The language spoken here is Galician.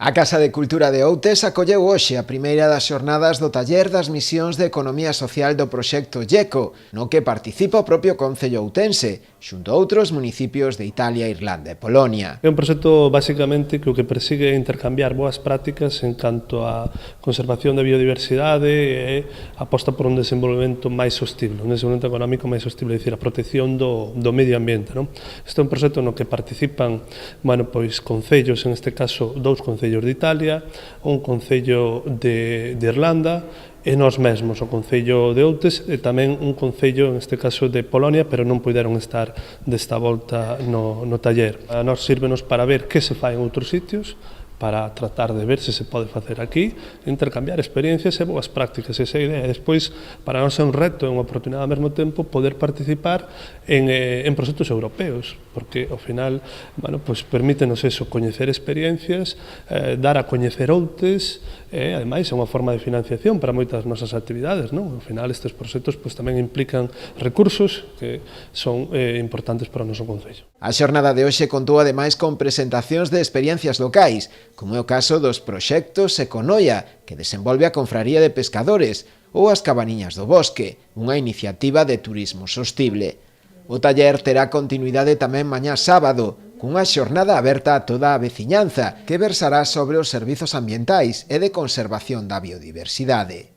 A Casa de Cultura de Outes acolleu hoxe a primeira das xornadas do taller das misións de Economía Social do proxecto IECO, no que participa o propio concello outense, xunto a outros municipios de Italia, Irlanda e Polonia. É un proxecto basicamente que o que persigue é intercambiar boas prácticas en canto á conservación da biodiversidade e a aposta por un desenvolvemento máis sostible, un desenvolvemento económico máis sostible, é dicir, a protección do medio ambiente. Este é un proxecto no que participan concellos, en este caso dous concellos de Italia, un concello de Irlanda e nós mesmos, o concello de Outes e tamén un concello, en este caso de Polonia, pero non puideron estar desta volta no taller. A nós sírvenos para ver que se fai en outros sitios, para tratar de ver se se pode facer aquí, intercambiar experiencias e boas prácticas, esa idea. E despois, para nós é un reto e unha oportunidade ao mesmo tempo poder participar en proxectos europeos, porque ao final, permítenos eso, coñecer experiencias, dar a coñecer Outes, e ademais é unha forma de financiación para moitas nosas actividades, non? Ao final estes proxectos tamén implican recursos que son importantes para o noso concello. A xornada de hoxe contou ademais con presentacións de experiencias locais, como é o caso dos proxectos Econoia, que desenvolve a Confraría de Pescadores, ou as Cabaniñas do Bosque, unha iniciativa de turismo sostible. O taller terá continuidade tamén mañá sábado, cunha xornada aberta a toda a veciñanza, que versará sobre os servizos ambientais e de conservación da biodiversidade.